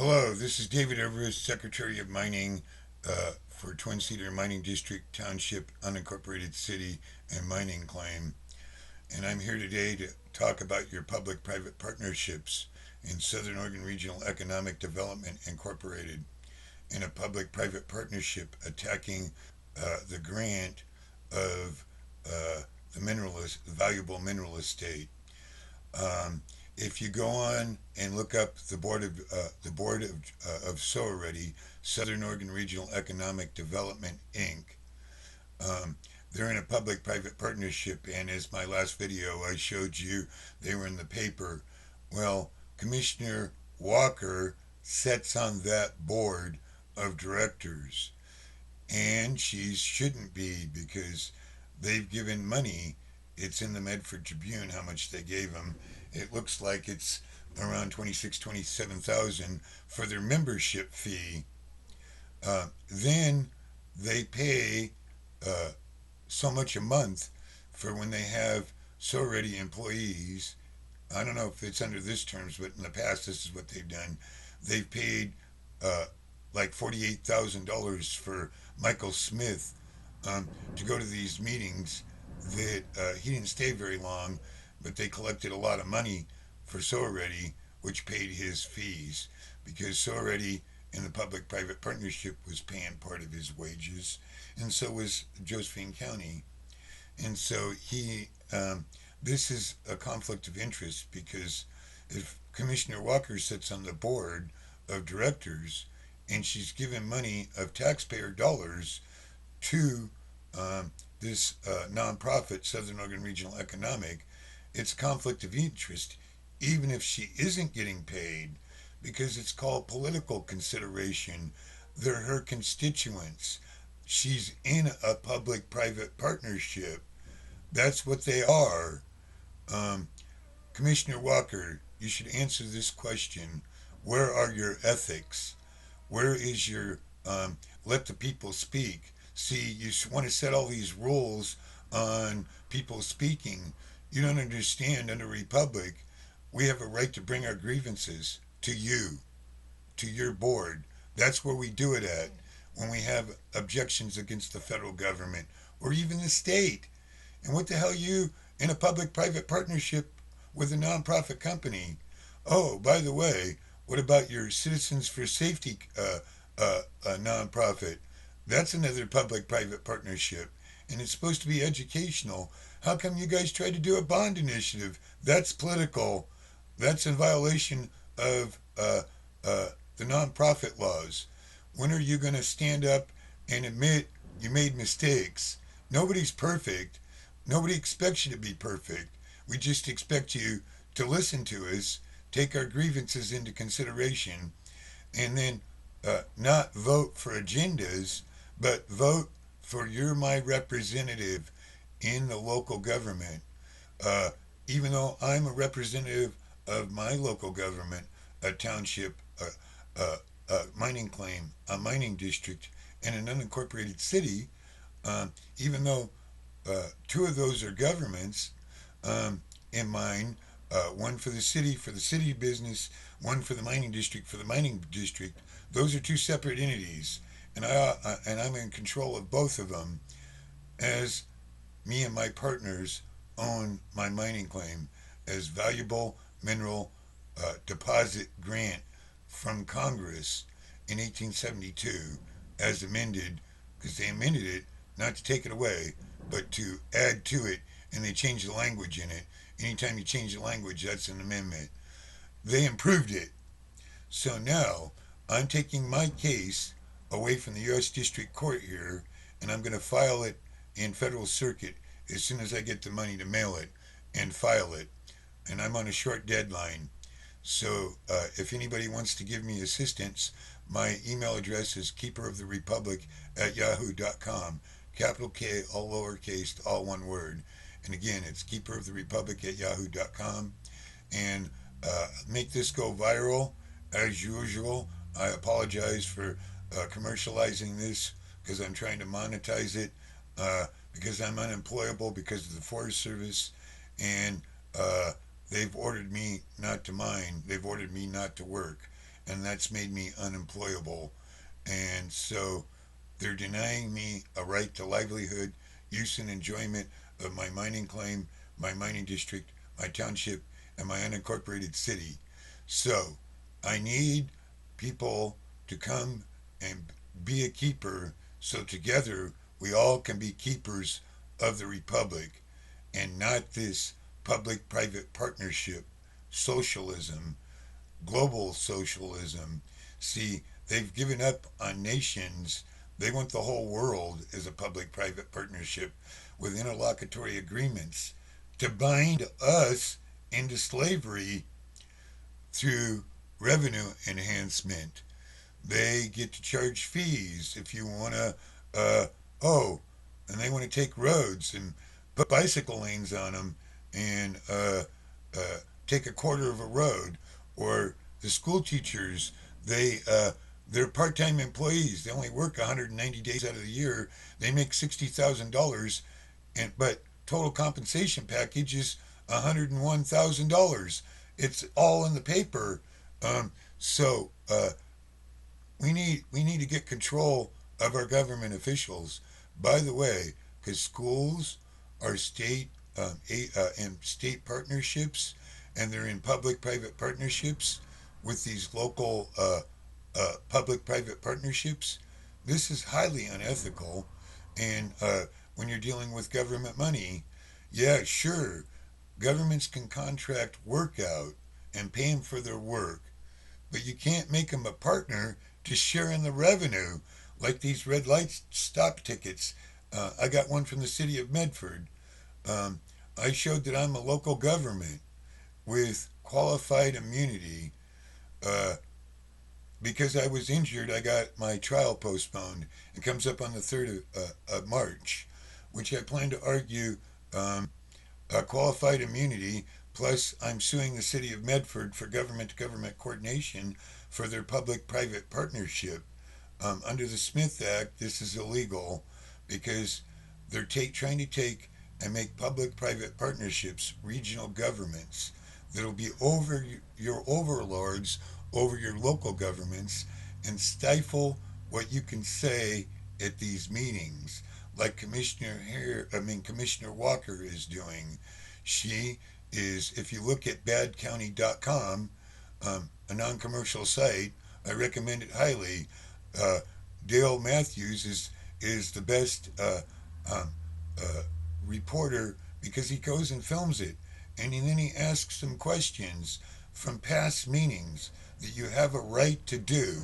Hello, this is David Everest, Secretary of Mining for Twin Cedar Mining District, Township, Unincorporated City, and Mining Claim. And I'm here today to talk about your public private partnerships in Southern Oregon Regional Economic Development Incorporated, in a public private partnership attacking the grant of the valuable mineral estate. Um, if you go on and look up the board of SOAREADY, Southern Oregon Regional Economic Development Inc. Um, they're in a public-private partnership, and as my last video I showed you, they were in the paper. Well, Commissioner Walker sits on that board of directors, and she shouldn't be because they've given money. It's in the Medford Tribune how much they gave them. It looks like it's around 27,000 for their membership fee. Then they pay uh, so much a month for when they have so ready employees. I don't know if it's under this terms, but in the past this is what they've done. They've paid uh, like $48,000 for Michael Smith to go to these meetings. That he didn't stay very long, but they collected a lot of money for Soretti, which paid his fees because Soretti in the public-private partnership was paying part of his wages, and so was Josephine County. And so this is a conflict of interest because if Commissioner Walker sits on the board of directors and she's given money of taxpayer dollars to this nonprofit, Southern Oregon Regional Economic, it's a conflict of interest, even if she isn't getting paid, because it's called political consideration. They're her constituents. She's in a public private partnership. That's what they are. Um, Commissioner Walker, you should answer this question. Where are your ethics? Where is your let the people speak? See, you want to set all these rules on people speaking. You don't understand under Republic, we have a right to bring our grievances to you, to your board. That's where we do it at when we have objections against the federal government or even the state. And what the hell, you in a public private partnership with a nonprofit company? Oh, by the way, what about your Citizens for Safety nonprofit? That's another public private partnership, and it's supposed to be educational. How come you guys tried to do a bond initiative? That's political. That's in violation of the nonprofit laws. When are you going to stand up and admit you made mistakes? Nobody's perfect. Nobody expects you to be perfect. We just expect you to listen to us, take our grievances into consideration, and then not vote for agendas, but vote for you're my representative in the local government. Uh, Even though I'm a representative of my local government, a township, a mining claim, a mining district, and an unincorporated city, even though two of those are governments in mine, one for the city business, one for the mining district for the mining district. Those are two separate entities, and I'm in control of both of them as me and my partners own my mining claim as valuable mineral deposit grant from Congress in 1872 as amended, because they amended it not to take it away, but to add to it, and they changed the language in it. Anytime you change the language, that's an amendment. They improved it. So now I'm taking my case away from the U.S. District Court here, and I'm going to file it in federal circuit as soon as I get the money to mail it and file it. And I'm on a short deadline. So if anybody wants to give me assistance, my email address is keeperoftherepublic@yahoo.com. Capital K, all lowercase, all one word. And again, it's keeperoftherepublic@yahoo.com. And make this go viral as usual. I apologize for commercializing this because I'm trying to monetize it because I'm unemployable because of the Forest Service, and they've ordered me not to mine. They've ordered me not to work, and that's made me unemployable. And so they're denying me a right to livelihood, use, and enjoyment of my mining claim, my mining district, my township, and my unincorporated city. So I need people to come and be a keeper so together we all can be keepers of the republic and not this public private partnership socialism, global socialism. See, they've given up on nations. They want the whole world as a public private partnership with interlocutory agreements to bind us into slavery through revenue enhancement. They get to charge fees if you want to, uh, oh, and they want to take roads and put bicycle lanes on them and take a quarter of a road. Or the school teachers, they're part-time employees. They only work 190 days out of the year. They make $60,000, and but total compensation package is $101,000. It's all in the paper. So we need to get control of our government officials. By the way, because schools are and state partnerships, and they're in public-private partnerships with these local public-private partnerships. This is highly unethical, and when you're dealing with government money, yeah, sure, governments can contract work out and pay them for their work, but you can't make them a partner to share in the revenue like these red light stop tickets. I got one from the city of Medford. Um, I showed that I'm a local government with qualified immunity. Uh, because I was injured, I got my trial postponed. It comes up on the 3rd of March, which I plan to argue qualified immunity. Plus, I'm suing the city of Medford for government to government coordination for their public private partnership. Under the Smith Act, this is illegal because they're trying to take and make public private partnerships regional governments that'll be over your overlords over your local governments and stifle what you can say at these meetings, like Commissioner Walker is doing. She is, if you look at badcounty.com, a non-commercial site, I recommend it highly. Uh, Dale Matthews is the best um, uh, reporter because he goes and films it, and then he asks some questions from past meetings that you have a right to do,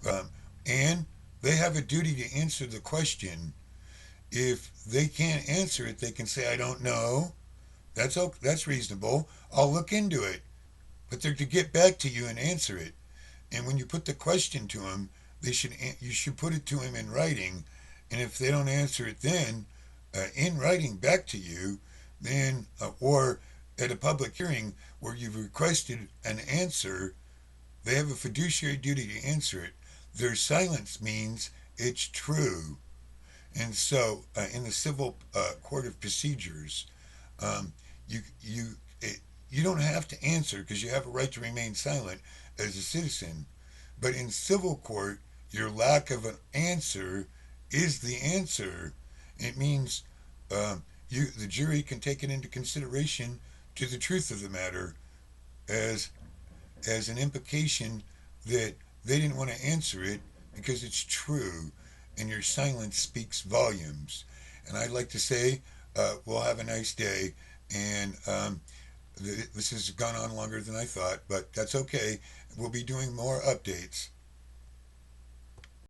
um, and they have a duty to answer the question. If they can't answer it, they can say, "I don't know." That's reasonable. I'll look into it, but they're to get back to you and answer it. And when you put the question to them, you should put it to them in writing. And if they don't answer it, then in writing back to you, then or at a public hearing where you've requested an answer, they have a fiduciary duty to answer it. Their silence means it's true. And so, in the civil court of procedures, um, you you you don't have to answer because you have a right to remain silent as a citizen. But in civil court, your lack of an answer is the answer. It means the jury can take it into consideration to the truth of the matter as as an implication that they didn't want to answer it because it's true, and your silence speaks volumes. And I'd like to say, we'll have a nice day. And this has gone on longer than I thought, but that's okay. We'll be doing more updates.